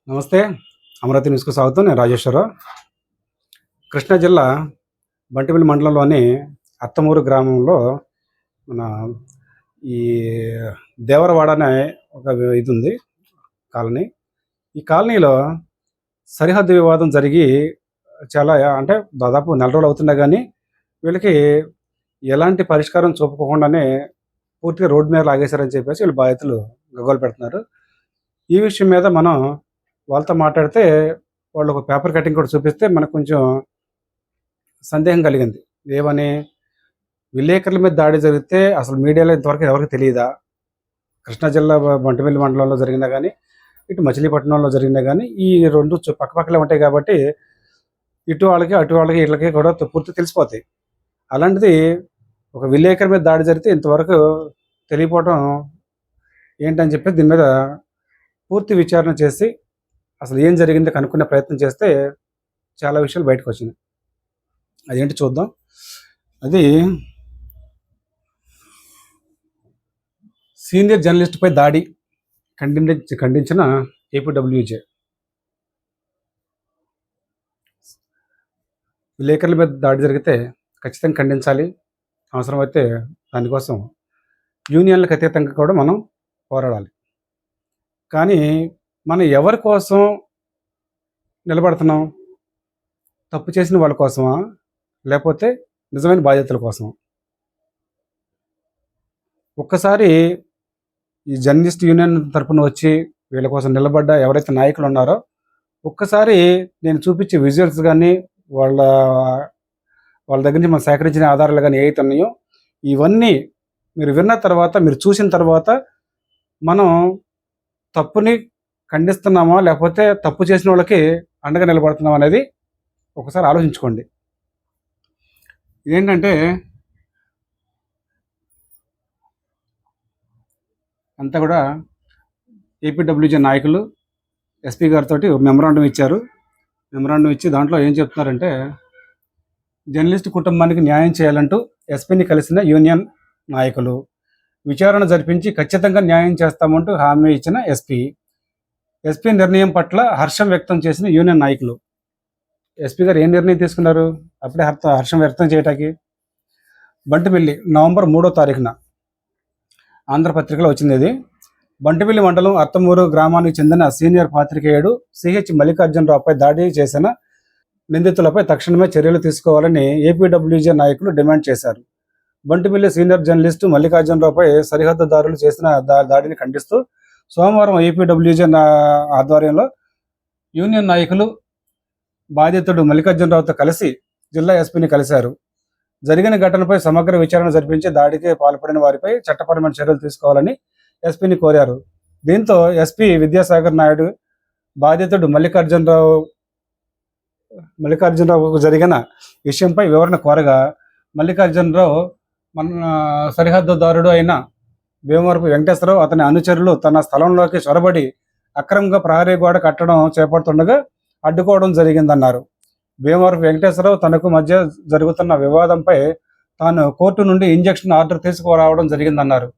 నమస్తే. అమరావతి న్యూస్‌కు స్వాగతం. నేను రాజేశ్వరరావు. కృష్ణా జిల్లా బంటిమిల్లి మండలంలోని అత్తమూరు గ్రామంలో మన ఈ దేవరవాడ అనే ఒక ఇది ఉంది కాలనీ. ఈ కాలనీలో సరిహద్దు వివాదం జరిగి చాలా అంటే దాదాపు నెల రోజులు అవుతున్నా కానీ వీళ్ళకి ఎలాంటి పరిష్కారం చూపకుండానే పూర్తిగా రోడ్డు మీద లాగేశారని చెప్పేసి వీళ్ళు బాధితులు గగ్గోలు పెడుతున్నారు. ఈ విషయం మీద మనం వాళ్ళతో మాట్లాడితే వాళ్ళు ఒక పేపర్ కటింగ్ కూడా చూపిస్తే మనకు కొంచెం సందేహం కలిగింది. ఏమని, విలేకరుల మీద దాడి జరిగితే అసలు మీడియాలో ఇంతవరకు ఎవరికి తెలియదా? కృష్ణా జిల్లా బంటిమిల్లి మండలంలో జరిగినా కానీ, ఇటు మచిలీపట్నంలో జరిగినా కానీ ఈ రెండు పక్కపక్కలే ఉంటాయి కాబట్టి ఇటు వాళ్ళకి అటు వాళ్ళకి వీళ్ళకి కూడా పూర్తి తెలిసిపోతాయి. అలాంటిది ఒక విలేకరు మీద దాడి జరిగితే ఇంతవరకు తెలియపోవడం ఏంటని చెప్పి దీని మీద పూర్తి విచారణ చేసి అసలు ఏం జరిగిందో కనుక్కునే ప్రయత్నం చేస్తే చాలా విషయాలు బయటకు వచ్చినాయి. అదేంటి చూద్దాం. అది సీనియర్ జర్నలిస్టుపై దాడి ఖండించిన ఏపీడబ్ల్యూజే. విలేకరుల మీద దాడి జరిగితే ఖచ్చితంగా ఖండించాలి. అవసరమైతే దానికోసం యూనియన్లకు అతీతంగా కూడా మనం పోరాడాలి. కానీ మనం ఎవరి కోసం నిలబడుతున్నాం? తప్పు చేసిన వాళ్ళ కోసమా, లేకపోతే నిజమైన బాధ్యతల కోసమా? ఒక్కసారి ఈ జర్నలిస్ట్ యూనియన్ తరపున వచ్చి వీళ్ళ కోసం నిలబడ్డ ఎవరైతే నాయకులు ఉన్నారో ఒక్కసారి నేను చూపించే విజువల్స్ కానీ వాళ్ళ వాళ్ళ దగ్గర నుంచి మనం సేకరించిన ఆధారాలు కానీ ఏవైతే ఉన్నాయో ఇవన్నీ మీరు విన్న తర్వాత, మీరు చూసిన తర్వాత మనం తప్పుని ఖండిస్తున్నామా, లేకపోతే తప్పు చేసిన వాళ్ళకి అండగా నిలబడుతున్నామా అనేది ఒకసారి ఆలోచించుకోండి. ఇదేంటంటే అంతా కూడా ఏపీడబ్ల్యూజే నాయకులు ఎస్పీ గారితో మెమరాండం ఇచ్చారు. మెమరాండం ఇచ్చి దాంట్లో ఏం చెప్తున్నారంటే, జర్నలిస్ట్ కుటుంబానికి న్యాయం చేయాలంటూ ఎస్పీని కలిసిన యూనియన్ నాయకులు, విచారణ జరిపించి ఖచ్చితంగా న్యాయం చేస్తామంటూ హామీ ఇచ్చిన ఎస్పీ నిర్ణయం పట్ల హర్షం వ్యక్తం చేసిన యూనియన్ నాయకులు. ఎస్పీ గారు ఏం నిర్ణయం తీసుకున్నారు? అప్పుడే హర్షం వ్యక్తం చేయటానికి బంటిమిల్లి నవంబర్ 3వ తారీఖున ఆంధ్రపత్రికలో వచ్చింది. ఇది బంటిమిల్లి మండలం అత్తమూరు గ్రామానికి చెందిన సీనియర్ పాత్రికేయుడు సిహెచ్ మల్లికార్జునరావుపై దాడి చేసిన నిందితులపై తక్షణమే చర్యలు తీసుకోవాలని ఏపీడబ్ల్యూజే నాయకులు డిమాండ్ చేశారు. బంటిమిల్లి సీనియర్ జర్నలిస్టు మల్లికార్జునరావుపై సరిహద్దుదారులు చేసిన దాడిని ఖండిస్తూ సోమవారం ఏపీడబ్ల్యూజే ఆధ్వర్యంలో యూనియన్ నాయకులు బాధితుడు మల్లికార్జునరావుతో కలిసి జిల్లా ఎస్పీని కలిశారు. జరిగిన ఘటనపై సమగ్ర విచారణ జరిపించి దాడికి పాల్పడిన వారిపై చట్టపరమైన చర్యలు తీసుకోవాలని ఎస్పీని కోరారు. దీంతో ఎస్పీ విద్యాసాగర్ నాయుడు బాధితుడు మల్లికార్జునరావుకు జరిగిన విషయంపై వివరణ కోరగా, మల్లికార్జునరావు మన సరిహద్దుదారుడు అయిన భీమవరపు వెంకటేశ్వరరావు అతని అనుచరులు తన స్థలంలోకి చొరబడి అక్రమంగా ప్రహరీ గోడ కట్టడం చేపడుతుండగా అడ్డుకోవడం జరిగిందన్నారు. భీమవరపు వెంకటేశ్వరరావు తనకు మధ్య జరుగుతున్న వివాదంపై తాను కోర్టు నుండి ఇంజక్షన్ ఆర్డర్ తీసుకురావడం జరిగిందన్నారు.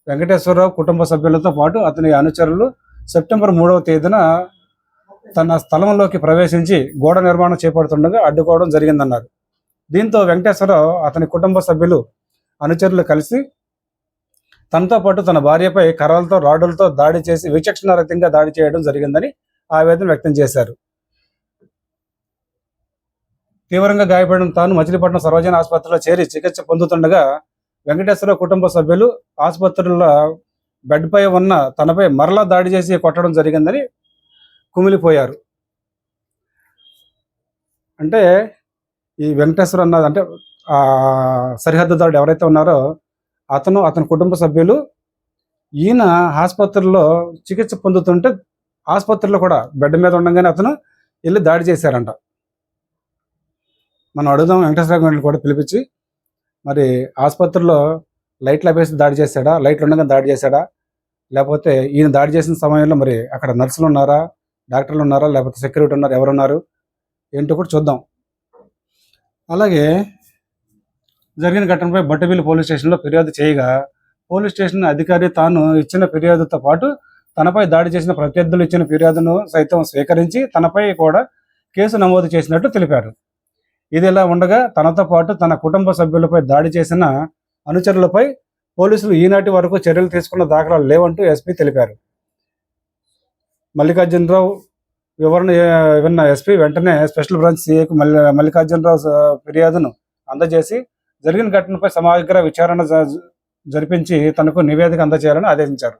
వెంకటేశ్వరరావు కుటుంబ సభ్యులతో పాటు అతని అనుచరులు సెప్టెంబర్ 3వ తేదీన తన స్థలంలోకి ప్రవేశించి గోడ నిర్మాణం చేపడుతుండగా అడ్డుకోవడం జరిగిందన్నారు. దీంతో వెంకటేశ్వరరావు అతని కుటుంబ సభ్యులు అనుచరులు కలిసి తనతో పాటు తన భార్యపై కర్రలతో, రాడ్డులతో దాడి చేసి విచక్షణారహితంగా దాడి చేయడం జరిగిందని ఆవేదన వ్యక్తం చేశారు. తీవ్రంగా గాయపడిన తాను మచిలీపట్నం సర్వజన ఆసుపత్రిలో చేరి చికిత్స పొందుతుండగా వెంకటేశ్వరరావు కుటుంబ సభ్యులు ఆసుపత్రిలో బెడ్పై ఉన్న తనపై మరలా దాడి చేసి కొట్టడం జరిగిందని కుమిలిపోయారు. అంటే ఈ వెంకటేశ్వర అన్నది అంటే ఆ సరిహద్దుదారుడు ఎవరైతే ఉన్నారో అతని కుటుంబ సభ్యులు ఈయన ఆసుపత్రిలో చికిత్స పొందుతుంటే ఆసుపత్రిలో కూడా బెడ్ మీద ఉండగానే అతను వెళ్ళి దాడి చేశారంట. మనం అడుగుదాం వెంకటేశ్వర గారిని కూడా పిలిపించి, మరి ఆసుపత్రిలో లైట్లు ఆపేసి దాడి చేశాడా, లైట్లు ఉండగా దాడి చేశాడా, లేకపోతే ఈయన దాడి చేసిన సమయంలో మరి అక్కడ నర్సులు ఉన్నారా, డాక్టర్లు ఉన్నారా, లేకపోతే సెక్యూరిటీ ఉన్నారు, ఎవరున్నారు ఏంటో కూడా చూద్దాం. అలాగే జరిగిన ఘటనపై బట్టబిల్లి పోలీస్ స్టేషన్లో ఫిర్యాదు చేయగా పోలీస్ స్టేషన్ అధికారి తాను ఇచ్చిన ఫిర్యాదుతో పాటు తనపై దాడి చేసిన ప్రత్యర్థులు ఇచ్చిన ఫిర్యాదును సైతం స్వీకరించి తనపై కూడా కేసు నమోదు చేసినట్లు తెలిపారు. ఇదిలా ఉండగా తనతో పాటు తన కుటుంబ సభ్యులపై దాడి చేసిన అనుచరులపై పోలీసులు ఈనాటి వరకు చర్యలు తీసుకున్న దాఖలాలు లేవంటూ ఎస్పీ తెలిపారు. మల్లికార్జునరావు వివరణ విన్న ఎస్పీ వెంటనే స్పెషల్ బ్రాంచ్ సీఐకు మల్లికార్జునరావు ఫిర్యాదును అందజేసి జరిగిన ఘటనపై సమగ్ర విచారణ జరిపించి తనకు నివేదిక అందజేయాలని ఆదేశించారు.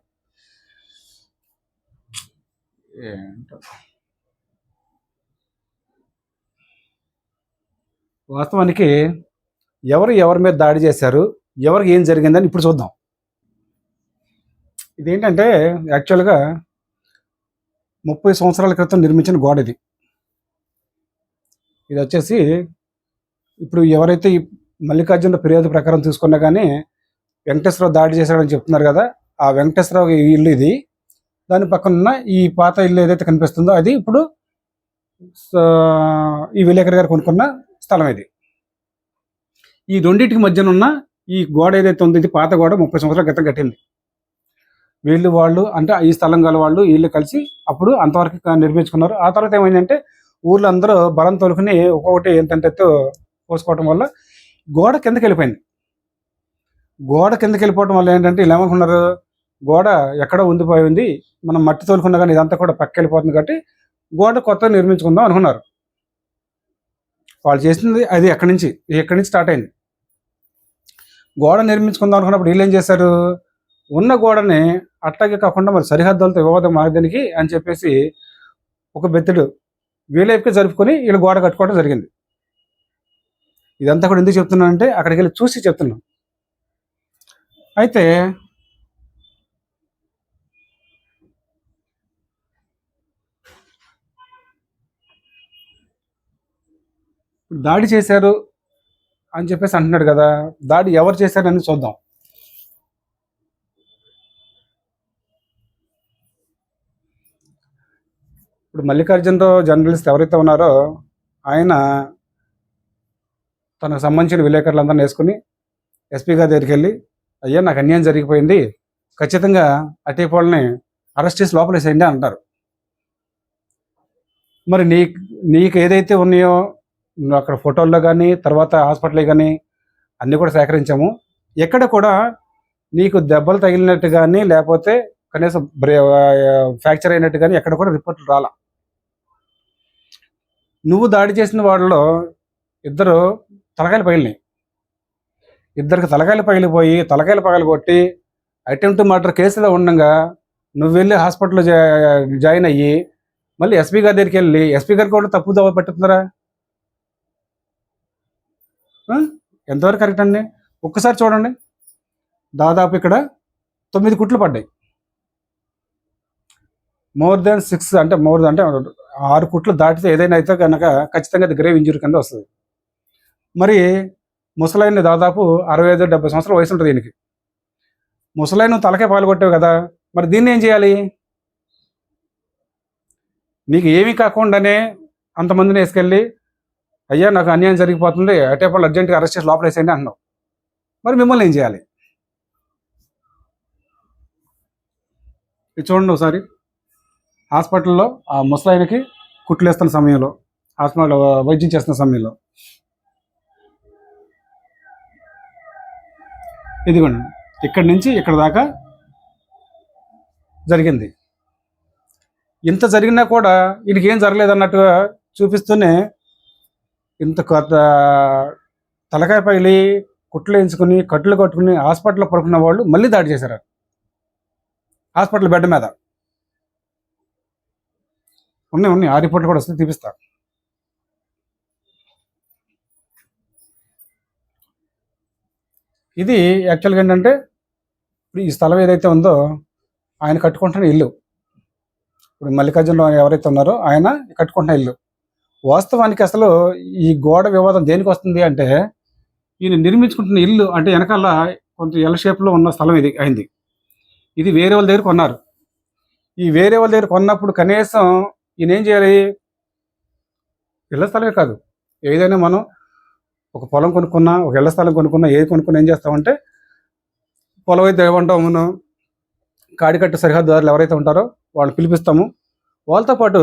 వాస్తవానికి ఎవరి మీద దాడి చేశారు, ఎవరికి ఏం జరిగిందని ఇప్పుడు చూద్దాం. ఇదేంటంటే యాక్చువల్గా 30 సంవత్సరాల క్రితం నిర్మించిన గోడ ఇది. ఇది వచ్చేసి ఇప్పుడు ఎవరైతే ఈ మల్లికార్జున ఫిర్యాదు ప్రకారం చూసుకున్నా కానీ వెంకటేశ్వరరావు దాడి చేశాడని చెప్తున్నారు కదా, ఆ వెంకటేశ్వరరావు ఇల్లు ఇది. దాని పక్కన ఈ పాత ఇల్లు ఏదైతే కనిపిస్తుందో అది ఇప్పుడు ఈ విలేకరి గారు కొనుక్కున్న స్థలం ఇది. ఈ రెండింటికి మధ్యన ఉన్న ఈ గోడ ఏదైతే ఉందో ఇది పాత గోడ, 30 సంవత్సరాల క్రితం కట్టింది. వాళ్ళు అంటే ఈ స్థలం గల వాళ్ళు వీళ్ళు కలిసి అప్పుడు అంతవరకు నిర్మించుకున్నారు. ఆ తర్వాత ఏమైందంటే ఊర్లో అందరూ బలం తోలుకుని ఒక్కొక్కటి ఏంటంటే పోసుకోవటం వల్ల గోడ కిందకి వెళ్ళిపోయింది. గోడ కిందకి వెళ్ళిపోవడం వల్ల ఏంటంటే వీళ్ళు ఏమనుకున్నారు, గోడ ఎక్కడో ఉండిపోయింది, మనం మట్టి తోలుకున్నా కానీ ఇదంతా కూడా పక్క వెళ్ళిపోతుంది కాబట్టి గోడ కొత్తగా నిర్మించుకుందాం అనుకున్నారు. వాళ్ళు చేసింది అది ఎక్కడి నుంచి స్టార్ట్ అయింది. గోడ నిర్మించుకుందాం అనుకున్నప్పుడు వీళ్ళు ఏం చేశారు, ఉన్న గోడని అట్లాగే కాకుండా మరి సరిహద్దులతో వివాదం మారదానికి అని చెప్పేసి ఒక బెత్తడు వీలైపుకి జరుపుకొని వీళ్ళు గోడ కట్టుకోవడం జరిగింది. ఇదంతా కూడా ఎందుకు చెప్తున్నానంటే అక్కడికి వెళ్ళి చూసి చెప్తున్నాం. అయితే దాడి చేశారు అని చెప్పేసి అంటున్నాడు కదా, దాడి ఎవరు చేశారని చూద్దాం. ఇప్పుడు మల్లికార్జునరావు జర్నలిస్ట్ ఎవరైతే ఉన్నారో ఆయన తనకు సంబంధించిన విలేకరులందరినీ వేసుకుని ఎస్పీ గారి దగ్గరికి వెళ్ళి, అయ్యా నాకు అన్యాయం జరిగిపోయింది, ఖచ్చితంగా అటీపోళ్ళని అరెస్ట్ చేసి లోపలేసేయండి అంటారు. మరి నీకు ఏదైతే ఉన్నాయో అక్కడ ఫోటోల్లో కానీ తర్వాత హాస్పిటల్ కానీ అన్నీ కూడా సేకరించాము. ఎక్కడ కూడా నీకు దెబ్బలు తగిలినట్టు కానీ లేకపోతే కనీసం ఫ్రాక్చర్ అయినట్టు కానీ ఎక్కడ కూడా రిపోర్ట్లు రాలా. నువ్వు దాడి చేసిన వాళ్ళలో ఇద్దరు తలకాయలు పగిలినాయి. ఇద్దరికి తలకాయలు పగిలిపోయి తలకాయలు పగలగొట్టి అటెంప్ట్ మర్డర్ కేసులో ఉండగా నువ్వు వెళ్ళి హాస్పిటల్లో జాయిన్ అయ్యి మళ్ళీ ఎస్పీ గారి దగ్గరికి వెళ్ళి ఎస్పీ గారికి కూడా తప్పు దోవ పెట్టుతున్నారా? ఎంతవరకు కరెక్ట్ అండి? ఒక్కసారి చూడండి, దాదాపు ఇక్కడ 9 కుట్లు పడ్డాయి. మోర్ దెన్ 6 అంటే 6 కుట్లు దాటితే ఏదైనా అయితే కనుక ఖచ్చితంగా అది గ్రేవ్ ఇంజురీ కింద వస్తుంది. మరి ముసలాయన్ని దాదాపు 65-70 సంవత్సరాల వయసు ఉంటుంది దీనికి. ముసలాయన్ తలకే పాల్గొట్టావు కదా, మరి దీన్ని ఏం చేయాలి? నీకు ఏమీ కాకుండానే అంతమందిని వేసుకెళ్ళి అయ్యా నాకు అన్యాయం జరిగిపోతుంది అటేపాళ్ళు అర్జెంట్గా అరెస్ట్ చేసి లోపల వేసేయండి అంటున్నావు. మరి మిమ్మల్ని ఏం చేయాలి? ఇది చూడండి ఒకసారి. హాస్పిటల్లో ఆ ముసలాయనకి కుట్లు వేస్తున్న సమయంలో, హాస్పిటల్లో వైద్యం చేస్తున్న సమయంలో ఇదిగోండి ఇక్కడి నుంచి ఇక్కడ దాకా జరిగింది. ఇంత జరిగినా కూడా వీడికి ఏం జరగలేదు అన్నట్టుగా చూపిస్తూనే ఇంత తలకాయ పగిలి కుట్లు వేయించుకుని కట్లు కట్టుకుని హాస్పిటల్లో పడుకున్న వాళ్ళు మళ్ళీ దాడి చేశారు హాస్పిటల్ బెడ్ మీద. ఉన్నాయి ఆ రిపోర్ట్లు కూడా వస్తే చూపిస్తా. ఇది యాక్చువల్గా ఏంటంటే ఇప్పుడు ఈ స్థలం ఏదైతే ఉందో ఆయన కట్టుకుంటున్న ఇల్లు, ఇప్పుడు మల్లికార్జునరావు ఎవరైతే ఉన్నారో ఆయన కట్టుకుంటున్న ఇల్లు. వాస్తవానికి అసలు ఈ గోడ వివాదం దేనికి వస్తుంది అంటే ఈయన నిర్మించుకుంటున్న ఇల్లు అంటే వెనకాల కొంత ఎల్ షేప్లో ఉన్న స్థలం ఇది అయింది. ఇది వేరే వాళ్ళ దగ్గర కొన్నారు. ఈ వేరే వాళ్ళ దగ్గర కొన్నప్పుడు కనీసం ఈయన ఏం చేయాలి? ఇళ్ల స్థలమే కాదు, ఏదైనా మనం ఒక పొలం కొనుక్కున్నా ఒక ఇళ్ల స్థలం కొనుక్కున్నా ఏది కొనుక్కున్నా ఏం చేస్తామంటే పొలం అయితే ఏమంటాం మనం కాడికట్టు సరిహద్దుదారులు ఎవరైతే ఉంటారో వాళ్ళు పిలిపిస్తాము. వాళ్ళతో పాటు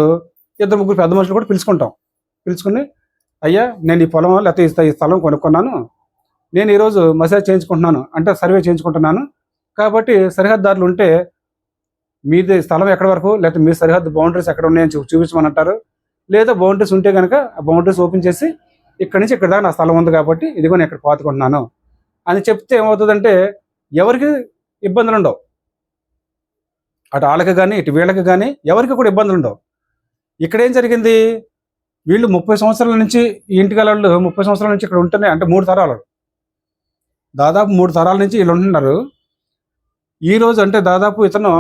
2-3 పెద్ద మనుషులు కూడా పిలుచుకుంటాం. పిలుచుకుని, అయ్యా నేను ఈ పొలం లేకపోతే ఈ స్థలం కొనుక్కున్నాను, నేను ఈరోజు మసాజ్ చేయించుకుంటున్నాను అంటే సర్వే చేయించుకుంటున్నాను, కాబట్టి సరిహద్దుదారులు ఉంటే మీది స్థలం ఎక్కడి వరకు, లేకపోతే మీ సరిహద్దు బౌండరీస్ ఎక్కడ ఉన్నాయని చూపించమని అంటారు. లేదా బౌండరీస్ ఉంటే కనుక ఆ బౌండరీస్ ఓపెన్ చేసి ఇక్కడి నుంచి ఇక్కడ దాకా నా స్థలం ఉంది కాబట్టి ఇదిగో నేను ఇక్కడ పాతుకుంటున్నాను అని చెప్తే ఏమవుతుందంటే ఎవరికి ఇబ్బందులు ఉండవు. అటు వాళ్ళకి కానీ ఇటు వీళ్ళకి కానీ ఎవరికి కూడా ఇబ్బందులు ఉండవు. ఇక్కడ ఏం జరిగింది, వీళ్ళు 30 సంవత్సరాల నుంచి ఈ ఇంటికాళ్ళు 30 సంవత్సరాల నుంచి ఇక్కడ ఉంటేనే, అంటే 3 తరాలు, దాదాపు 3 తరాల నుంచి వీళ్ళు ఉంటున్నారు. ఈ రోజు అంటే దాదాపు ఇతను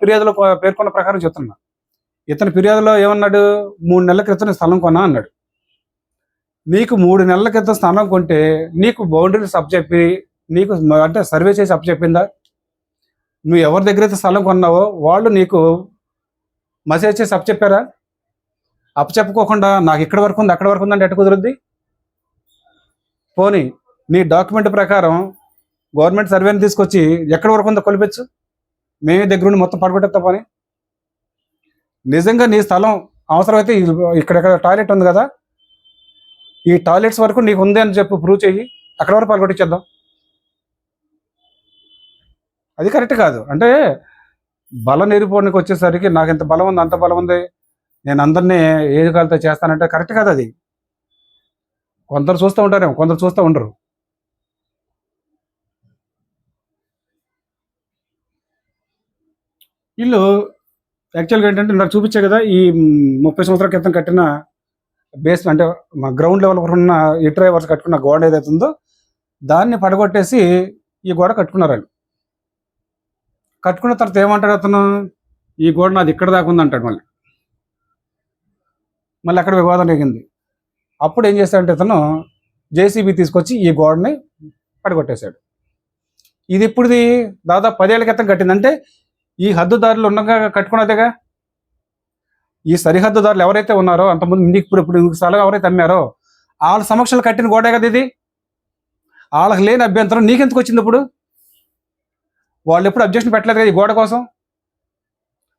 ఫిర్యాదులో పేర్కొన్న ప్రకారం చెప్తున్నా. ఇతని ఫిర్యాదులో ఏమన్నాడు, 3 నెలల క్రితం స్థలం కొన్నా అన్నాడు. నీకు 3 నెలల క్రితం స్థలం కొంటే నీకు బౌండరీస్ అప్పచెప్పి నీకు అంటే సర్వే చేసి అప్పచెప్పిందా? నువ్వు ఎవరి దగ్గర అయితే స్థలం కొన్నావో వాళ్ళు నీకు మెసేజ్ చేసి అప్పచెప్పారా? అప్పచెప్పుకోకుండా నాకు ఇక్కడ వరకు ఉంది అక్కడ వరకు ఉందంటే ఎట్ట కుదురుద్ది? పోనీ నీ డాక్యుమెంట్ ప్రకారం గవర్నమెంట్ సర్వేని తీసుకొచ్చి ఎక్కడి వరకు ఉందో కొలిపించు, మేమే దగ్గరుండి మొత్తం పడగొట్టేస్తా. పని నిజంగా నీ స్థలం అవసరమైతే ఇక్కడ టాయిలెట్ ఉంది కదా, ఈ టాయిలెట్స్ వరకు నీకు ఉంది అని చెప్పి ప్రూవ్ చెయ్యి, అక్కడ వరకు పడగొట్టించేద్దాం. అది కరెక్ట్ కాదు. అంటే బల నిరూపణకి వచ్చేసరికి నాకు ఇంత బలం ఉంది అంత బలం ఉంది, నేను అందరినీ ఏది కాలితో చేస్తానంటే కరెక్ట్ కాదు. అది కొందరు చూస్తూ ఉంటారేమో, కొందరు చూస్తూ ఉండరు. వీళ్ళు యాక్చువల్గా ఏంటంటే నాకు చూపించే కదా, ఈ 30 సంవత్సరాల క్రితం కట్టిన బేస్ అంటే మా గ్రౌండ్ లెవెల్ ఉన్న వర్స్ కట్టుకున్న గోడ ఏదైతే ఉందో దాన్ని పడగొట్టేసి ఈ గోడ కట్టుకున్నారు. వాళ్ళు కట్టుకున్న తర్వాత ఏమంటాడు అతను, ఈ గోడ నాది ఇక్కడ దాకా ఉంది అంటాడు. మళ్ళీ అక్కడ వివాదం జరిగింది. అప్పుడు ఏం చేశాడంటే అతను జేసీబీ తీసుకొచ్చి ఈ గోడని పడగొట్టేశాడు. ఇది ఇప్పుడుది దాదాపు 10 ఏళ్ల క్రితం కట్టిందంటే ఈ హద్దుదారులు ఉండగా కట్టుకున్నదేగా. ఈ సరిహద్దుదారులు ఎవరైతే ఉన్నారో అంతకుముందు ఇప్పుడు స్థలం ఎవరైతే అమ్మారో వాళ్ళ సమక్షంలో కట్టిన గోడే కదా ఇది. వాళ్ళకి లేని అభ్యంతరం నీకెందుకు వచ్చింది? ఇప్పుడు వాళ్ళు ఎప్పుడు అబ్జెక్షన్ పెట్టలేదు కదా ఈ గోడ కోసం.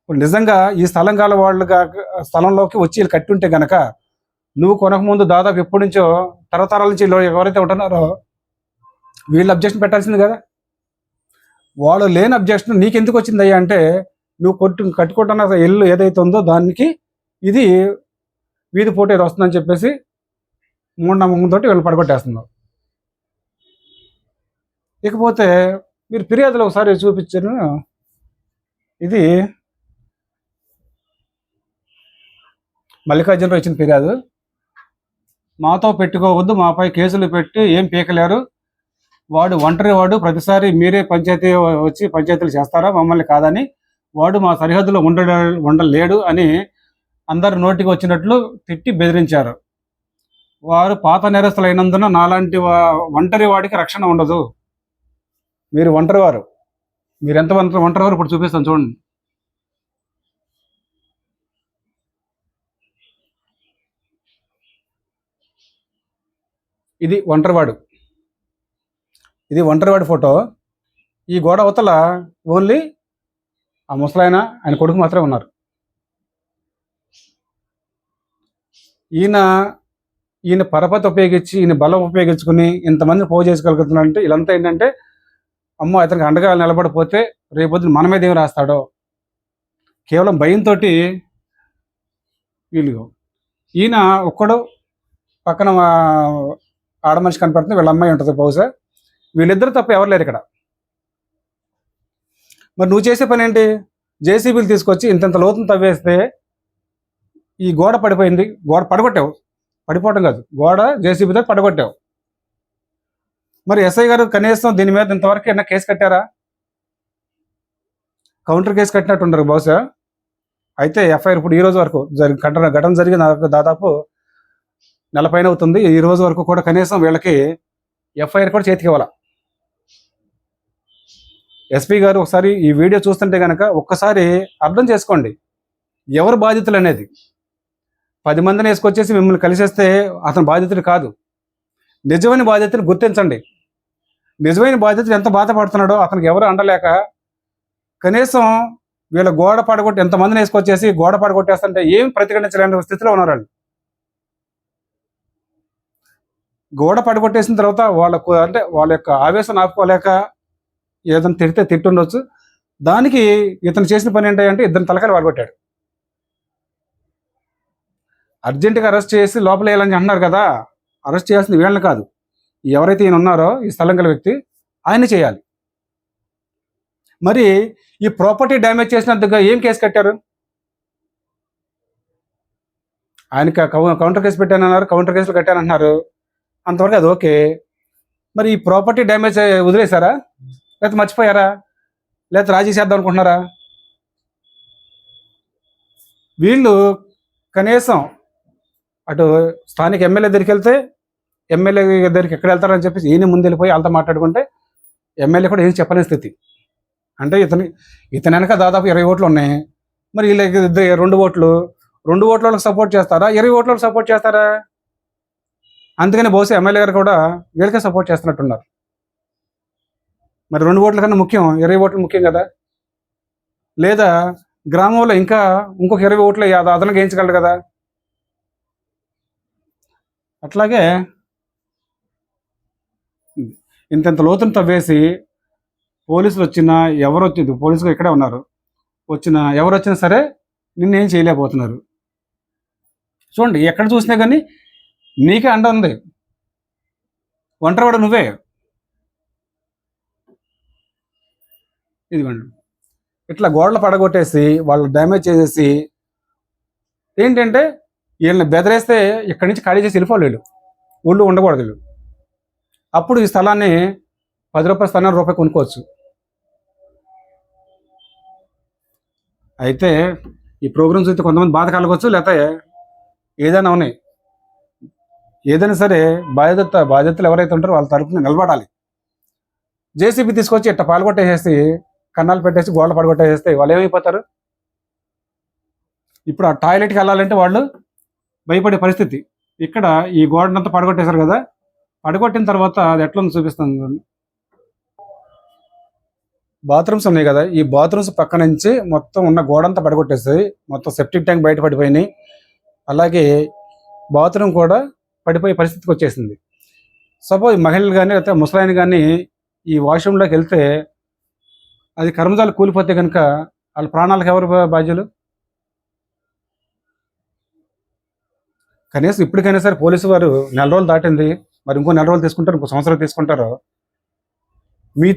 ఇప్పుడు నిజంగా ఈ స్థలం కాల వాళ్ళు స్థలంలోకి వచ్చి వీళ్ళు కట్టుంటే గనక నువ్వు కొనకముందు దాదాపు ఎప్పటి నుంచో తరతరాల నుంచి ఎవరైతే ఉంటున్నారో వీళ్ళు అబ్జెక్షన్ పెట్టాల్సింది కదా. వాళ్ళు లేని అబ్జెక్షన్ నీకెందుకు వచ్చిందయ్యా అంటే, నువ్వు కట్టుకుంటున్న ఇల్లు ఏదైతే ఉందో దానికి ఇది వీధి పోటీ ఏదో వస్తుందని చెప్పేసి మూఢనమ్మకంతో వీళ్ళు పడగొట్టేస్తున్నారు. ఇకపోతే మీరు ఫిర్యాదులో ఒకసారి చూపించాను, ఇది మల్లికార్జునరావు ఇచ్చిన ఫిర్యాదు. మాతో పెట్టుకోవద్దు, మాపై కేసులు పెట్టి ఏం పీకలేరు, వాడు ఒంటరి వాడు, ప్రతిసారి మీరే పంచాయతీలు చేస్తారా మమ్మల్ని కాదని, వాడు మా సరిహద్దులో ఉండలేడు అని అందరు నోటికి వచ్చినట్లు తిట్టి బెదిరించారు. వారు పాత నేరస్తులు అయినందున నాలాంటి ఒంటరి వాడికి రక్షణ ఉండదు. మీరు ఒంటరివారు, మీరు ఎంత ఒంటరివారు ఇప్పుడు చూపిస్తాను చూడండి. ఇది ఒంటరివాడి ఫోటో. ఈ గోడ అవతల ఓన్లీ ఆ ముసలాయన ఆయన కొడుకు మాత్రమే ఉన్నారు. ఈయన పరపతి ఉపయోగించి, ఈయన బలం ఉపయోగించుకుని ఇంతమంది పోగు చేసుకోగలుగుతున్నారంటే వీళ్ళంతా ఏంటంటే, అమ్మో అతనికి అండగా నిలబడిపోతే రేపొద్దున మన మీద ఏం రాస్తాడో కేవలం భయంతో వీళ్ళు. ఈయన ఒక్కడు పక్కన ఆడమనిషి కనపడుతుంది, వీళ్ళ అమ్మాయి ఉంటుంది బహుశా. వీళ్ళిద్దరు తప్ప ఎవరు లేరు ఇక్కడ. మరి నువ్వు చేసే పని ఏంటి? జేసీబీలు తీసుకొచ్చి ఇంత లోతును తవ్వేస్తే ఈ గోడ పడిపోయింది, గోడ పడగొట్టావు. పడిపోవటం కాదు, గోడ జేసీబీతో పడగొట్టావు. మరి ఎస్ఐ గారు కనీసం దీని మీద ఇంతవరకు ఏమన్నా కేసు కట్టారా? కౌంటర్ కేసు కట్టినట్టు ఉండరు బహుశా. అయితే ఎఫ్ఐఆర్ ఇప్పుడు ఈ రోజు వరకు ఘటన జరిగిన దాదాపు నెల పైన అవుతుంది. ఈ రోజు వరకు కూడా కనీసం వీళ్ళకి ఎఫ్ఐఆర్ కూడా చేతికి ఇవ్వాల. ఎస్పీ గారు ఒకసారి ఈ వీడియో చూస్తుంటే కనుక ఒక్కసారి అర్థం చేసుకోండి ఎవరు బాధితులు అనేది. 10 మందిని వేసుకొచ్చేసి మిమ్మల్ని కలిసేస్తే అతను బాధితుడు కాదు. నిజమైన బాధితుని గుర్తించండి. నిజమైన బాధితుడు ఎంత బాధపడుతున్నాడో, అతనికి ఎవరు అండలేక కనీసం వీళ్ళ గోడ పడగొట్టి ఎంతమందిని వేసుకొచ్చేసి గోడ పడగొట్టేస్తుంటే ఏం ప్రతిఘటించలేని స్థితిలో ఉన్నారు వాళ్ళు. గోడ పడగొట్టేసిన తర్వాత వాళ్ళకు అంటే వాళ్ళ యొక్క ఆవేశం ఆపుకోలేక ఏదైనా తిడితే తిట్టుండొచ్చు. దానికి ఇతను చేసిన పని ఏంటంటే ఇద్దరు తలకాయలు పడగొట్టాడు. అర్జెంటుగా అరెస్ట్ చేసి లోపల వేయాలని అంటున్నారు కదా, అరెస్ట్ చేయాల్సింది వీళ్ళని కాదు, ఎవరైతే ఈయన ఉన్నారో ఈ స్థలం గల వ్యక్తి ఆయన చేయాలి. మరి ఈ ప్రాపర్టీ డ్యామేజ్ చేసినందుకు ఏం కేసు కట్టారు? ఆయనకి కౌంటర్ కేసు పెట్టానన్నారు, కౌంటర్ కేసులు కట్టానంటున్నారు, అంతవరకు అది ఓకే. మరి ఈ ప్రాపర్టీ డ్యామేజ్ వదిలేశారా, లేకపోతే మర్చిపోయారా, లేకపోతే రాజీ చేద్దాం అనుకుంటున్నారా? వీళ్ళు కనీసం అటు స్థానిక ఎమ్మెల్యే దగ్గరికి వెళ్తే ఎమ్మెల్యే దగ్గరికి ఎక్కడ వెళ్తారని చెప్పేసి ఈయన ముందు వెళ్ళిపోయి వాళ్ళతో మాట్లాడుకుంటే ఎమ్మెల్యే కూడా ఏం చెప్పలేని స్థితి. అంటే ఇతని వెనక దాదాపు 20 ఓట్లు ఉన్నాయి. మరి వీళ్ళకి 2 ఓట్లు వాళ్ళకి సపోర్ట్ చేస్తారా, 20 ఓట్లకు సపోర్ట్ చేస్తారా? అందుకని బహుశా ఎమ్మెల్యే గారు కూడా వీళ్ళకే సపోర్ట్ చేస్తున్నట్టున్నారు. మరి 2 ఓట్ల కన్నా ముఖ్యం 20 ఓట్లు ముఖ్యం కదా. లేదా గ్రామంలో ఇంకొక 20 ఓట్లు అదనంగా వేయించగలరు కదా. అట్లాగే ఇంత లోతును తవ్వేసి పోలీసులు వచ్చినా ఎవరు వచ్చింది, పోలీసులు ఇక్కడే ఉన్నారు, ఎవరు వచ్చినా సరే నిన్నేం చేయలేకపోతున్నారు. చూడండి, ఎక్కడ చూసినా కానీ నీకే అండ ఉంది, ఒంటరివాడు నువ్వే. ఇదిగోండి, ఇట్లా గోడలు పడగొట్టేసి వాళ్ళు డ్యామేజ్ చేసేసి ఏంటంటే వీళ్ళని బెదిరేస్తే ఇక్కడి నుంచి ఖాళీ చేసి వెళ్ళిపోలేడు, ఊళ్ళో ఉండకూడదు వీళ్ళు. అప్పుడు ఈ స్థలాన్ని 10 రూపాయల స్థలాన్ని రూపాయి కొనుక్కోవచ్చు. అయితే ఈ ప్రోగ్రామ్స్ అయితే కొంతమంది బాధ కలగవచ్చు, లేకపోతే ఏదైనా ఉన్నాయి, ఏదైనా సరే బాధ్యతలు ఎవరైతే ఉంటారో వాళ్ళ తరపున నిలబడాలి. జేసీబీ తీసుకొచ్చి ఇట్ట పాల్గొట్టేసేసి కన్నాలు పెట్టేసి గోడలు పడగొట్టేసేస్తే వాళ్ళు ఏమైపోతారు? ఇప్పుడు ఆ టాయిలెట్కి వెళ్ళాలంటే వాళ్ళు భయపడే పరిస్థితి. ఇక్కడ ఈ గోడనంతా పడగొట్టేశారు కదా, పడగొట్టిన తర్వాత అది ఎట్లా ఉందో చూపిస్తాను. బాత్రూమ్స్ ఉన్నాయి కదా, ఈ బాత్రూమ్స్ పక్క నుంచి మొత్తం ఉన్న గోడంతా పడగొట్టేస్తాయి, మొత్తం సెప్టిక్ ట్యాంక్ బయట పడిపోయినాయి, అలాగే బాత్రూమ్ కూడా పడిపోయే పరిస్థితికి వచ్చేసింది. సపోజ్ మహిళలు కానీ లేకపోతే ముసలాయన కానీ ఈ వాష్రూమ్లోకి వెళ్తే అది కర్మజాలు కూలిపోతే కనుక వాళ్ళ ప్రాణాలకు ఎవరు బాధ్యులు? కనీసం ఇప్పటికైనా సరే పోలీసు వారు 4 రోజులు దాటింది, మరి ఇంకో 4 రోజులు తీసుకుంటారు, ఇంకో సంవత్సరం తీసుకుంటారు. మీ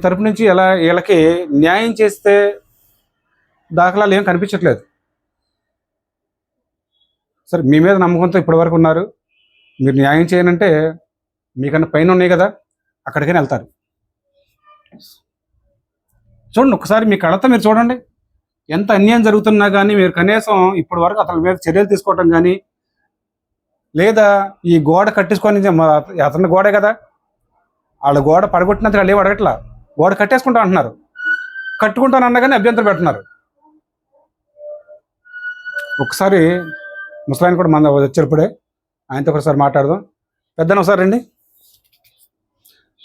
తరపు నుంచి ఎలా వీళ్ళకి న్యాయం చేస్తే దాఖలాలు ఏం కనిపించట్లేదు. సరే, మీ మీద నమ్మకంతో ఇప్పటి వరకు ఉన్నారు, మీరు న్యాయం చేయనంటే మీకన్నా పైన ఉన్నాయి కదా, అక్కడికైనా వెళ్తారు. చూడండి, ఒకసారి మీ కళ్ళతో మీరు చూడండి, ఎంత అన్యాయం జరుగుతున్నా కానీ మీరు కనీసం ఇప్పటి వరకు అతని మీద చర్యలు తీసుకోవటం కానీ, లేదా ఈ గోడ కట్టించుకొని అతని గోడే కదా, వాళ్ళ గోడ పడగొట్టినంత వాళ్ళు ఏం అడగట్లా, గోడ కట్టేసుకుంటా అంటున్నారు, కట్టుకుంటాను అన్నా కానీ అభ్యంతరం పెడుతున్నారు. ఒకసారి ముసలాయన కూడా మన వచ్చేటప్పుడే ఆయనతో ఒకసారి మాట్లాడదాం. పెద్దన ఒకసారి రండి.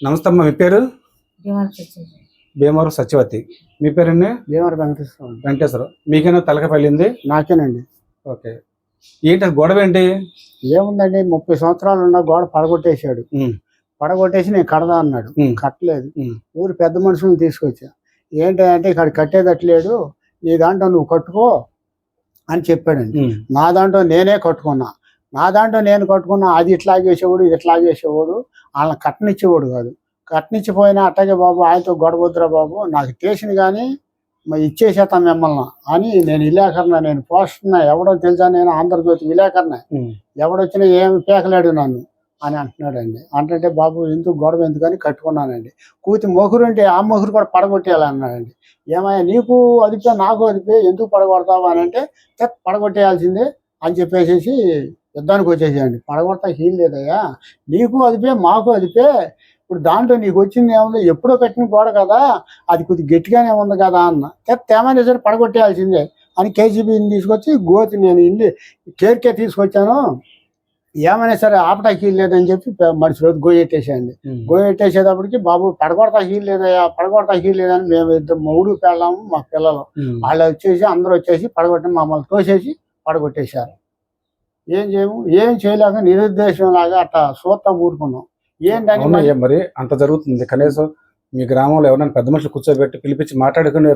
నమస్తే అమ్మ, మీ పేరు? భీమవరం సత్యవతి. మీ పేరండి? భీమవరం వెంకటేశ్వర. మీకేనా తలక పళ్ళింది? నాకేనండి. ఓకే, ఏంటి గొడవ ఏంటి? ఏముందండి, 30 సంవత్సరాలు ఉన్న గోడ పడగొట్టేశాడు. పడగొట్టేసి నేను కడదా అన్నాడు, కట్టలేదు. ఊరు పెద్ద మనుషులను తీసుకొచ్చా, ఏంటంటే ఇక్కడ కట్టేదట్లేదు, నీ దాంట్లో నువ్వు కట్టుకో అని చెప్పాడండి. నా దాంట్లో నేనే కట్టుకున్నా, అది ఇట్లాగేసేవాడు, ఇది ఇట్లాగేసేవాడు, వాళ్ళని కట్టనిచ్చేవాడు కాదు. కట్టనిచ్చిపోయినా అట్టగే బాబు ఆయనతో గొడవద్దురా బాబు, నాకు స్టేషన్ కానీ ఇచ్చేసేస్తాం మిమ్మల్ని అని నేను విలేకరణ, నేను పోస్టున్నా, ఎవడో తెలుసా, నేను ఆంధ్రజ్యోతి విలేకరణ, ఎవడొచ్చినా ఏమి పేకలేడు నన్ను అని అంటున్నాడండి. అంటే బాబు ఎందుకు గొడవ ఎందుకని కట్టుకున్నానండి. కూతి మొగురు అంటే ఆ మొగురు కూడా పడగొట్టేయాలన్నాడండి. ఏమయ్యా నీకు అదిపే నాకు అదిపే, ఎందుకు పడగొడతావు అని అంటే పడగొట్టేయాల్సిందే అని చెప్పేసి యుద్ధానికి వచ్చేసేయండి. పడగొడతా హీల్ లేదయ్యా, నీకు అదిపే మాకు అదిపే, ఇప్పుడు దాంట్లో నీకు వచ్చింది ఏముంది, ఎప్పుడో కట్టిన గోడ కదా, అది కొద్దిగా గట్టిగానే ఉంది కదా అన్న. తేమని సరే పడగొట్టేయాల్సిందే అని కేజీబీని తీసుకొచ్చి నేను ఇల్లు కేర్కే తీసుకొచ్చాను, ఏమైనా సరే ఆపటాకి వీలు లేదని చెప్పి మనిషి రోజు గోయెట్టేసేయండి. గోయెట్టేసేటప్పటికి బాబు పడగొడతాకి వీలు లేదయ్యా, పడగొడతాకి వీలు లేదని మేము ఇద్దరు మూడు పెళ్ళాము మా పిల్లలు. వాళ్ళు వచ్చేసి అందరూ వచ్చేసి పడగొట్టి మమ్మల్ని తోసేసి పడగొట్టేశారు. ఏం చేయము, ఏం చేయలేక నిరుద్దేశం లాగా అట్లా సూత్తా ఊరుకున్నాం. ఏంటంటే మరి అంత జరుగుతుంది, కనీసం మీ గ్రామంలో ఎవరైనా పెద్ద మనుషులు కూర్చోబెట్టి పిలిపించి మాట్లాడుకునే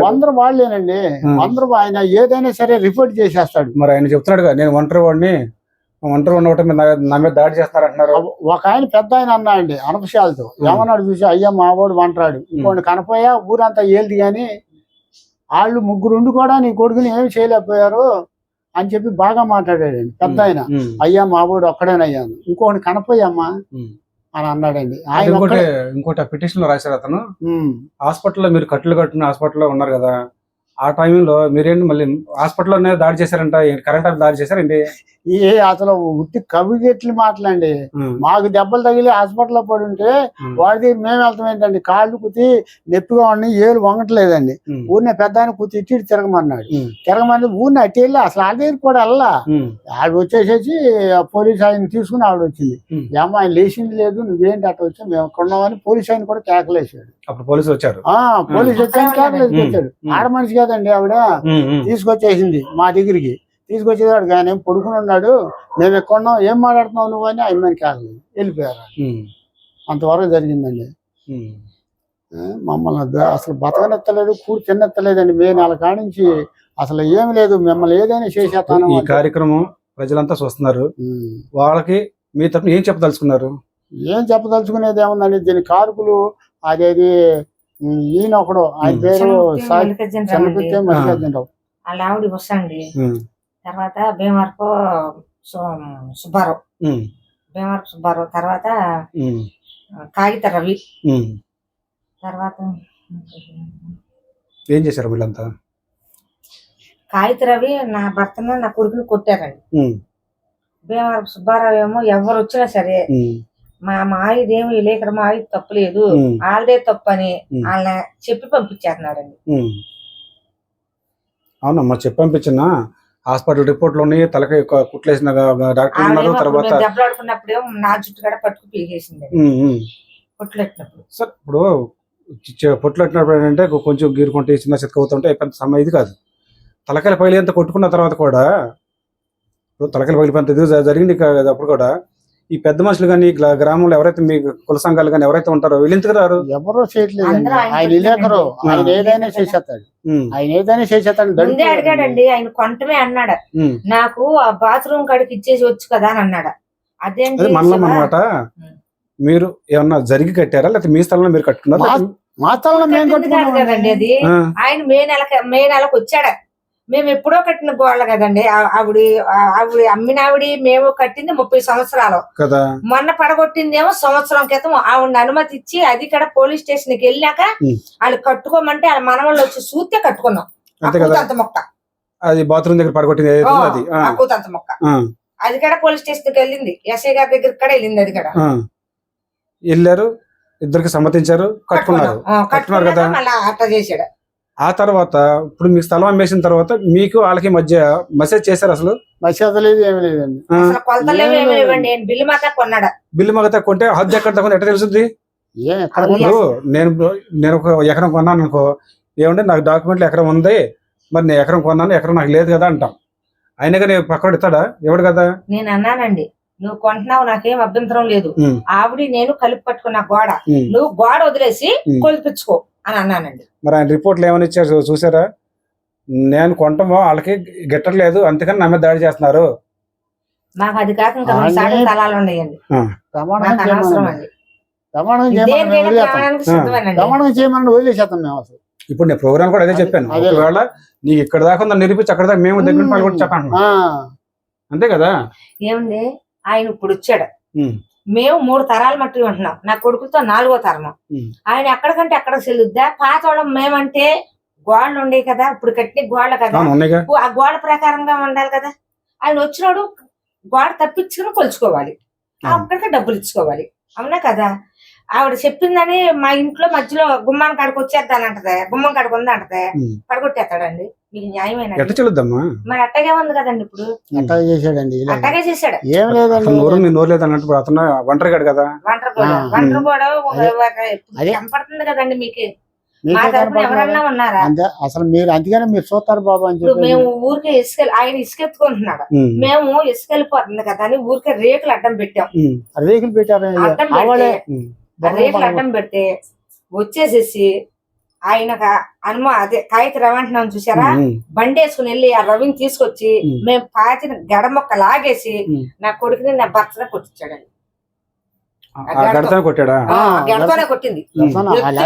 అందరూ వాళ్ళేనండి. అందరూ ఆయన ఏదైనా సరే రిపోర్ట్ చేసేస్తాడు. మరి ఆయన చెప్తున్నాడుగా, నేను ఒంటరి వాడిని, ఒంటరి ఉండవటం నా మీద దాడి చేస్తున్నారు అంటున్నారు. ఒక ఆయన పెద్ద ఆయన అన్నాడండి అనపశాలతో, ఏమన్నాడు చూసి, అయ్యా మా వాడు వంటరాడు, ఇంకోటి కనపోయా ఊరంతా ఏల్ది కానీ వాళ్ళు ముగ్గురు కూడా నీ కొడుకుని ఏమి చేయలేకపోయారు అని చెప్పి బాగా మాట్లాడాడండి పెద్ద ఆయన. అయ్యా మా వాడు ఒక్కడేనయ్యాను, ఇంకోటి కనపోయమ్మా అని అన్నాడండి. ఆయన ఇంకోటి పిటిషన్ లో రాశారు అతను, హాస్పిటల్లో మీరు కట్లు కట్టిన హాస్పిటల్లో ఉన్నారు కదా, ఆ టైంలో మీరేంటి మళ్ళీ హాస్పిటల్లోనే దాడి చేశారంట, కరెంట్ దాడి చేశారండి. అసలు ఉట్టి కవిగెట్లు మాటలండి. మాకు దెబ్బలు తగిలి హాస్పిటల్లో పడి ఉంటే వాడి దగ్గర మేము వెళ్తాం ఏంటండి, కాళ్ళు కుతి నొప్పిగా ఉన్నాయి, ఏళ్ళు వంగట్లేదండి. ఊరినే పెద్ద ఆయన కుతి ఇట్టి తిరగమన్నాడు. తిరగమని ఊరిని అట్టి వెళ్ళి అసలు ఆ దగ్గర కూడా వెళ్ళా. ఆవిడ వచ్చేసేసి పోలీస్ ఆయన తీసుకుని ఆవిడ వచ్చింది. ఏమో ఆయన లేచింది లేదు, నువ్వేంటి అట్లా వచ్చా, మేము కొన్నామని పోలీస్ ఆయన కూడా కేకలేసాడు. అప్పుడు పోలీసులు వచ్చారు. పోలీసు వచ్చాను కేకలేసి వచ్చాడు. ఆడ మనిషి కదండి ఆవిడ, తీసుకొచ్చేసింది మా దగ్గరికి. తీసుకొచ్చేవాడు కానీ పడుకుని ఉన్నాడు, మేము ఎక్కడున్నాం, ఏం మాట్లాడుతున్నావు నువ్వు అని అమ్మాయిని కేకలేదు, వెళ్ళిపోయారు. అంతవరకు జరిగిందండి. మమ్మల్ని అసలు బతకనెత్తలేదు, కూడి తిన్నెత్తలేదండి. మే నెల కానించి అసలు ఏమి లేదు, మిమ్మల్ని ఏదైనా చేసేస్తాను. ఈ కార్యక్రమం ప్రజలంతా చూస్తున్నారు, వాళ్ళకి మీ తరఫున ఏం చెప్పదలుచుకున్నారు? ఏం చెప్పదలుచుకునేది ఏముందండి, దీని కారుకులు అదేది ఈయన ఒకడు, ఆయన పేరు మల్లికార్జునరావు, వాళ్ళ ఆవిడ వస్తాండి. తర్వాత భీమవరపు సుబ్బారావు, భీమవరపు సుబ్బారావు, తర్వాత కాగిత రవి, తర్వాత ఏం చేశారు వీళ్ళంతా? కాగిత రవి నా భర్తను నా కొడుకుని కొట్టారండి. భీమవరపు సుబ్బారావు ఏమో ఎవరు వచ్చినా సరే మా మాయిదేమి లేక మాయి తప్పులేదు, వాళ్ళదే తప్పు అని వాళ్ళని చెప్పి పంపించేస్తున్నారండి. అవునమ్మా, చెప్పి పంపించిన హాస్పిటల్ రిపోర్ట్ లోని తలకి కుట్లేసిన డాక్టర్ ఉన్నారు. తర్వాత దెబ్బలాడుకున్నప్పుడేమో నా జుట్టు కూడా పట్టుకు పీకేసింది పొట్లెట్టినప్పుడు. సార్ ఇప్పుడు పొట్లెట్టినప్పుడు ఏంటంటే కొంచెం గీరుకుంటే చిన్న చితక అవుతుంటే పెద్ద సమయం ఇది కాదు. తలకాయల పైలు ఎంత కొట్టుకున్న తర్వాత కూడా, ఇప్పుడు తలకాయల పైలు పెద్ద ఇది జరిగింది అప్పుడు కూడా, ఈ పెద్ద మనుషులు కానీ గ్రామంలో ఎవరైతే మీ కుల సంఘాలు కానీ ఎవరైతే ఉంటారో వీళ్ళు ఎందుకు రారు? ఎవరో చేయట్లేదు. ఆయన విలేకరు, ఆయన ఏదైనా చేసేస్తాడు, ఆయన ఏదైనా చేసేస్తాడు. ముందే అడిగాడండి, ఆయన కొంటమే అన్నాడు, నాకు ఆ బాత్రూమ్ కాడికి ఇచ్చేసి వచ్చు కదా అని అన్నాడు. అదేంటి మనలో అన్నమాట. మీరు ఏమన్నా జరిగి కట్టారా, లేకపోతే మీ స్థలంలో మీరు కట్టుకున్నారా? మా స్థలంలో మేము కట్టుకున్నాం కదండి. అది ఆయన మే నెలకు వచ్చాడు. మేము ఎప్పుడో కట్టిన గోళ్ళ కదండి. ఆవిడ అమ్మిన మేము కట్టింది 30 సంవత్సరాలు కదా. మొన్న పడగొట్టిందేమో సంవత్సరం క్రితం. ఆవిడ అనుమతి ఇచ్చి అది కూడా పోలీస్ స్టేషన్ కి వెళ్ళాక వాళ్ళు కట్టుకోమంటే వాళ్ళ మనవాళ్ళు వచ్చి చూస్తే కట్టుకున్నాం. అంత మొక్క అది బాత్రూమ్ దగ్గర పడగొట్టింది అంత మొక్క అది కూడా పోలీస్ స్టేషన్ కి వెళ్ళింది, ఎస్ఐ గారి దగ్గర కూడా వెళ్ళింది. అది కూడా వెళ్ళారు, ఇద్దరికి సమ్మతించారు, కట్టుకున్నారు కదా. అట్లా చేశాడు. ఆ తర్వాత ఇప్పుడు మీకు స్థలం అమ్మేసిన తర్వాత మీకు వాళ్ళకి మధ్య మెసేజ్ చేశారు? అసలు మెసేజ్ లేదు, ఏమి లేదండి. బిల్లు మాత్రం కొన్నాడు. బిల్లు మాత్రం కొంటే హద్దు ఎక్కడ తక్కువ ఎట్లా తెలుస్తుంది? నేను ఒక ఎకరం కొన్నాను అనుకో, ఏమంటే నాకు డాక్యుమెంట్లు ఎకరం ఉంది, మరి నేను ఎకరం కొన్నాను, ఎకరం నాకు లేదు కదా అంటాం. అయినా కానీ పక్కడు ఇస్తాడా? ఎవడు కదా. నేను అన్నానండి, నువ్వు కొంటున్నావు, నాకేం అభ్యంతరం లేదు, ఆవిడ నేను కలిపి పట్టుకున్నా గోడ, నువ్వు గోడ వదిలేసి కొలిపించుకో అని అన్నానండి. మరి ఆయన రిపోర్ట్లు ఏమని ఇచ్చారు చూసారా? నేను కొంటామో వాళ్ళకి గిట్టట్లేదు, అందుకని నా మీద దాడి చేస్తున్నారు. మాకు అది కాక ఇంకా స్థలాలు ఉన్నాయండి. ఇప్పుడు నేను ప్రోగ్రామ్ కూడా అదే చెప్పాను, ఒకవేళ నీకు ఇక్కడ దాకా నిరూపించి అక్కడ దాకా మేము దగ్గర పాల్గొని అంతే కదా. ఏముంది, ఆయన ఇప్పుడు వచ్చాడు, మేము 3 తరాలు మట్టి ఉంటున్నాం, నా కొడుకుతో 4వ తరము. ఆయన ఎక్కడికంటే ఎక్కడికి చెల్లుద్దా? పాతోళం మేమంటే గోడలు ఉండేవి కదా, ఇప్పుడు కట్టిన గోడలు కదా, ఆ గోడ ప్రకారంగా ఉండాలి కదా. ఆయన వచ్చినాడు గోడ తప్పించుకుని కొలుచుకోవాలి, అక్కడికి డబ్బులు ఇచ్చుకోవాలి, అవునా కదా. ఆవిడ చెప్పిందని మా ఇంట్లో మధ్యలో గుమ్మాన్ని కాడికి వచ్చేద్దానంటదే, గుమ్మం కాడికి ఉందంటదే, పడగొట్టేస్తాడండి. మీకు న్యాయమైన ఎట్ట చెల్లుద్దమ్మా? మరి అట్టగే ఉంది కదండి ఇప్పుడు. అట్టాగే చేశాడండి. అట్టగే చేశాడు. ఏం లేదండి, నోరు లేదన్నట్టు అతను ఒంటరిగాడు కదా. వంటరు కూడా కనపడుతుంది కదండి మీకు. మా తరపున ఎవరన్నా ఉన్నారా? అసలు మీరు అందుకనే మీరు చూస్తారు బాబు అని చెప్పి మేము ఊరికే ఆయన ఇసుకెత్తుకుంటున్నాడు, మేము ఇసుకెళ్ళిపోతుంది కదా అని ఊరికే రేకులు అడ్డం పెట్టాం. రేకులు పెట్టారు. రేకులు అడ్డం పెడితే వచ్చేసేసి ఆయన అదే కాగిత రవి అంటున్నాం చూసారా, బండి వేసుకుని వెళ్ళి ఆ రవిని తీసుకొచ్చి మేము పాచిన గడ మొక్క లాగేసి నా కొడుకుని నా భర్తనే కొట్టించాడండి. గడతోనే కొట్టింది.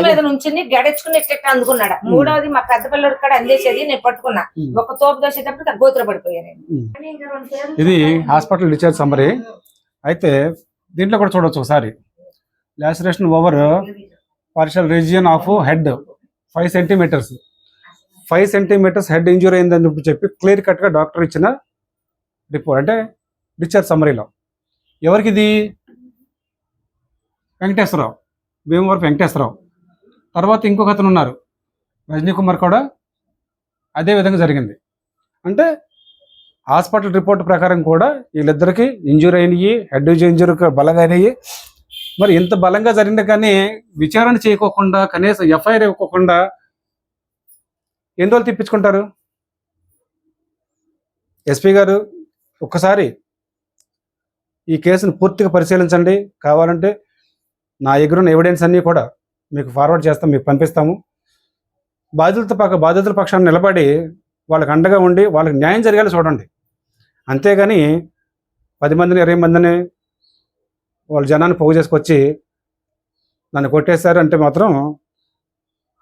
మీద నుంచి గడెచ్చుకుని ఎట్ట అందుకున్నాడు. మూడవది మా పెద్ద పిల్లడు కూడా అందేసేది, నేను పట్టుకున్నా. ఒక తోపు దోసేటప్పుడు గోతులు పడిపోయాను. ఇది హాస్పిటల్ డిశ్చార్జ్ సమ్మరీ. అయితే దీంట్లో కూడా చూడొచ్చు ఒకసారి. Laceration over partial region of head 5 centimetres. 5 centimetres head injury అయిందని చెప్పి క్లియర్ కట్ గా డాక్టర్ ఇచ్చిన రిపోర్ట్, అంటే డిశ్చార్జ్ సమ్మరీలో. ఎవరికి ఇది? వెంకటేశ్వరరావు, భీమవరపు వెంకటేశ్వరరావు. తర్వాత ఇంకొక అతను ఉన్నారు, రజనీ కుమార్, కూడా అదే విధంగా జరిగింది. అంటే హాస్పిటల్ రిపోర్ట్ ప్రకారం కూడా వీళ్ళిద్దరికి ఇంజూరీ అయినాయి, హెడ్ ఇంజూరీ బలంగా అయినాయి. మరి ఇంత బలంగా జరిగింది కానీ విచారణ చేయకోకుండా, కనీసం ఎఫ్ఐఆర్ ఇవ్వకోకుండా ఎన్ని రోజులు తిప్పించుకుంటారు? ఎస్పీ గారు ఒక్కసారి ఈ కేసును పూర్తిగా పరిశీలించండి. కావాలంటే నా ఎగురున్న ఎవిడెన్స్ అన్నీ కూడా మీకు ఫార్వర్డ్ చేస్తాం, మీకు పంపిస్తాము. బాధితుల పక్షాన్ని నిలబడి వాళ్ళకి అండగా ఉండి వాళ్ళకి న్యాయం జరిగేలా చూడండి. అంతేగాని 10 మందిని 20 మందిని వాళ్ళ జనాన్ని పోగు చేసుకొచ్చి నన్ను కొట్టేశారు అంటే మాత్రం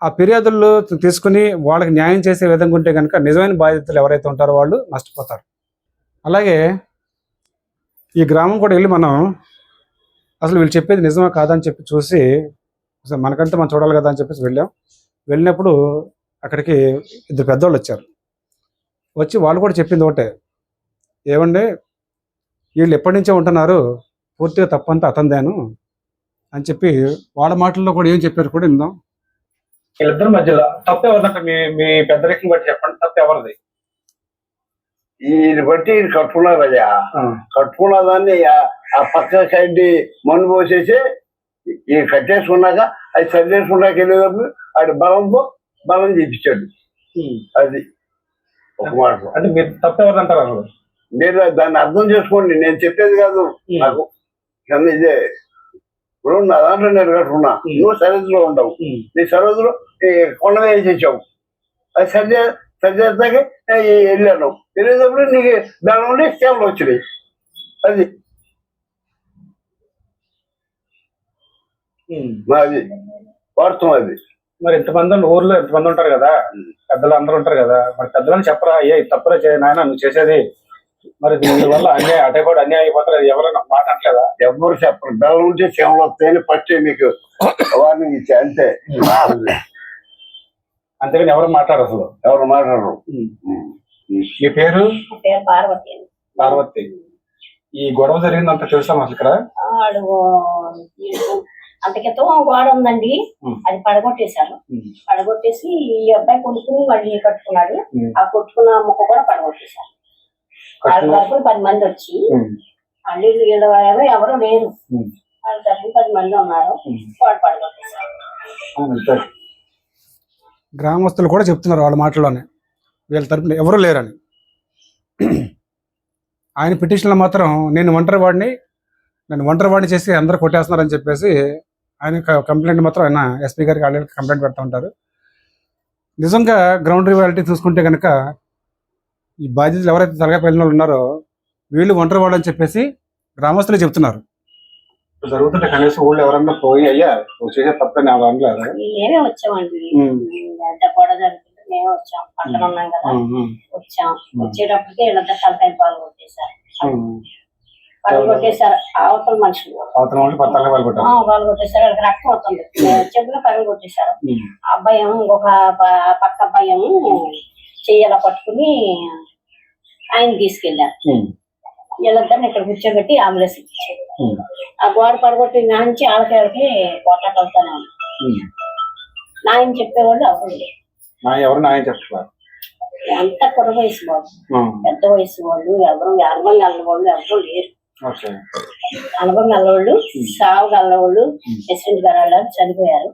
ఆ ఫిర్యాదులు తీసుకుని వాళ్ళకి న్యాయం చేసే విధంగా ఉంటే కనుక నిజమైన బాధితులు ఎవరైతే ఉంటారో వాళ్ళు నష్టపోతారు. అలాగే ఈ గ్రామం కూడా వెళ్ళి మనం అసలు వీళ్ళు చెప్పేది నిజమా కాదని చెప్పి చూసి అసలు మనకంటే మనం చూడాలి కదా అని చెప్పేసి వెళ్ళినప్పుడు అక్కడికి 2 పెద్దవాళ్ళు వచ్చారు. వచ్చి వాళ్ళు కూడా చెప్పింది ఒకటే, ఏమండి వీళ్ళు ఎప్పటి నుంచో ఉంటున్నారు, పూర్తిగా తప్పంతా అతందేను అని చెప్పి వాళ్ళ మాటల్లో కూడా ఏం చెప్పారు కూడా విందాం. వీళ్ళిద్దరి మధ్యలో తప్పు ఎవరిదంట? మీ పెద్ద రెక్కని బట్టి చెప్పండి, తప్పు ఎవరిది? ఈయన బట్టి కట్టుకున్నారయ్యా. కట్టుకున్న దాన్ని ఆ పక్క సైడ్ మన్ను పోసేసి ఈ కట్టేసుకున్నాక అది సరిచేసుకున్నాక వెళ్ళేటప్పుడు ఆడి బలం చేయించాడు. అది ఒక మాట. అంటే మీరు తప్పు ఎవరిదంటారు? అసలు మీరు దాన్ని అర్థం చేసుకోండి, నేను చెప్పేది కాదు. నాకు ఇదే ఇప్పుడు నా దాంట్లో నేను కట్టుకున్నా, నువ్వు సరిహద్దులో ఉండవు, నీ సరిహద్దులో కొండ వేసేసావు, అది సరిచేస్తాకే వెళ్ళాను. వెళ్ళేటప్పుడు నీకు దాని నుండి సేవలు వచ్చినాయి. అది అది వాస్తవం. అది మరి ఇంతమంది ఊర్లో ఇంతమంది ఉంటారు కదా, పెద్దలు అందరూ ఉంటారు కదా, మరి పెద్దలని చెప్పరా, అయ్యే తప్పులే నాయన నువ్వు చేసేది, మరి దీనివల్ల అన్యాయం అటే కూడా అన్యాయం అయిపోతారు, ఎవరైనా మాట అంటలేదా? ఎవరు చెప్పరు. బెల్లం ఉంటే సేవలు వస్తాయని ఫస్ట్ మీకు వార్నింగ్ ఇచ్చా, అంతే. అంతేగాని ఎవరు మాట్లాడరు, అసలు ఎవరు మాట్లాడరు. మీ పేరు? పార్వతి. ఈ గొడవ జరిగిందంతా తెలుసా అసలు ఇక్కడ? అంతకితో గోడ ఉందండి, అది పడగొట్టేశారు. పడగొట్టేసి ఈ అబ్బాయి కొనుక్కుని మళ్ళీ కట్టుకున్నాడు. ఆ కొట్టుకున్న ముక్క కూడా పడగొట్టేశారు. వాళ్ళ తరపున 10 మంది వచ్చి, మళ్ళీ ఎవరు లేరు, వాళ్ళ తరపున 10 మంది ఉన్నారు, వాళ్ళు పడగొట్టేశారు. గ్రామస్తులు కూడా చెప్తున్నారు వాళ్ళ మాటల్లోనే, వీళ్ళ తరపున ఎవరు లేరని. ఆయన పిటిషన్లో మాత్రం నన్ను ఒంటరి వాడిని చేసి అందరూ కొట్టేస్తున్నారని చెప్పేసి ఆయన కంప్లైంట్ మాత్రం ఆయన ఎస్పీ గారికి ఆల్రెడీ కంప్లైంట్ పెడతా ఉంటారు. నిజంగా గ్రౌండ్ రియాలిటీ చూసుకుంటే కనుక ఈ బాధితులు ఎవరైతే తలగా పెళ్ళిన వాళ్ళు ఉన్నారో వీళ్ళు ఒంటరి వాడు అని చెప్పేసి గ్రామస్తులే చెప్తున్నారు. జరుగుతుంటే కనీసం ఊళ్ళో ఎవరన్నా పోయి అయ్యా నువ్వు చేసే తప్పని అనలేదు. మేమే వచ్చామండి, గొడవ జరుగుతుంటే మేమే వచ్చాం, పక్కన ఉన్నాం కదా, వచ్చాం. వచ్చేటప్పటికే వీళ్ళంతా తలకాయ పాలు కొట్టేశారు. అవతల మనుషులు పాలు కొట్టేశారు. వాళ్ళకి రక్తం అవుతుంది, చెప్పులు పగలు కొట్టేశారు. అబ్బాయి ఇంకొక పక్క అబ్బాయి చెయ్యాల పట్టుకుని ఆయన తీసుకెళ్లారు. వీళ్ళిద్దరిని ఇక్కడ కూర్చోబెట్టి అంబులెన్స్ ఇచ్చాడు. ఆ గోడ పడగొట్టి నుంచి ఆళ్ళకి కొట్లాడుతానే నాయన చెప్పేవాళ్ళు ఎవరు లేరు. ఎవరు నాయన చెప్తున్నారు? అంత కుర్ర వయసు వాళ్ళు, పెద్ద వయసు వాళ్ళు ఎవరు, అనుభవం గల్ల వాళ్ళు ఎవరు లేరు. అనుభవం గల్లవాళ్ళు, సాగు గల్లవాళ్ళు, ప్రెసిడెంట్ గారు వాళ్ళు చనిపోయారు.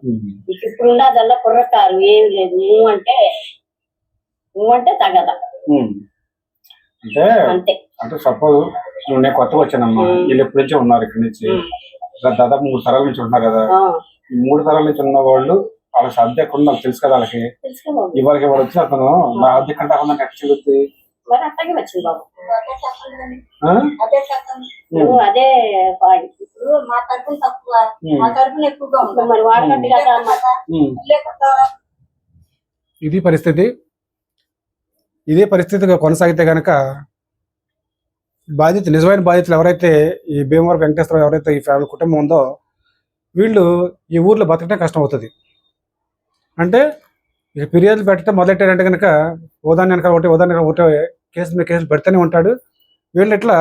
ఇప్పుడు ఉన్నదల్లా కుర్రకారు ఏమి లేదు. నువ్వంటే తగద అంటే అంతే. అంటే సపోజ్ నేను కొత్తగా వచ్చానమ్మా, వీళ్ళు ఎప్పటి నుంచో ఉన్నారు ఇక్కడ నుంచి, దాదాపు 3 తరాల నుంచి ఉంటున్నారు కదా. 3 తరాల నుంచి ఉన్న వాళ్ళు వాళ్ళకి అద్దె ఎక్కడ నాకు తెలుసు కదా. వాళ్ళకి ఇవాళకి వాడు వచ్చి అతను నా అద్దె కంటే అవ్వదని ఎక్కడ చెల్లుతుంది. మరి అట్టగే వచ్చింది బాబు. అదే ఇప్పుడు మా తరపున తక్కువ, మా తరపున ఎక్కువగా ఉంటుంది. మరి వాడకండి కదా. ఇది పరిస్థితి. ఇదే పరిస్థితిగా కొనసాగితే కనుక నిజమైన బాధితులు ఎవరైతే ఈ భీమవరం వెంకటేశ్వరరావు ఎవరైతే ఈ ఫ్యామిలీ కుటుంబం ఉందో వీళ్ళు ఈ ఊర్లో బతకడం కష్టం అవుతుంది. అంటే ఇక ఫిర్యాదులు పెట్టడం మొదలెట్టారంటే కనుక ఉదాహరణ ఒకటి కేసులు పెడుతూనే ఉంటాడు. వీళ్ళు ఇట్లా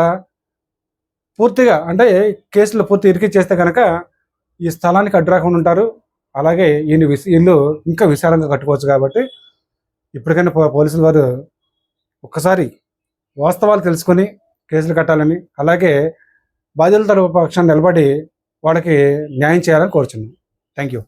పూర్తిగా అంటే కేసులు పూర్తి ఇరికిచ్చేస్తే కనుక ఈ స్థలానికి అడ్డు రాకుండా ఉంటారు. అలాగే ఇల్లు ఇంకా విశాలంగా కట్టుకోవచ్చు. కాబట్టి ఇప్పటికైనా పోలీసుల వారు ఒక్కసారి వాస్తవాలు తెలుసుకొని కేసులు కట్టాలని, అలాగే బాధ్యుల తరపు పక్షాన్ని నిలబడి వాళ్ళకి న్యాయం చేయాలని కోరుచున్నాను. Thank you.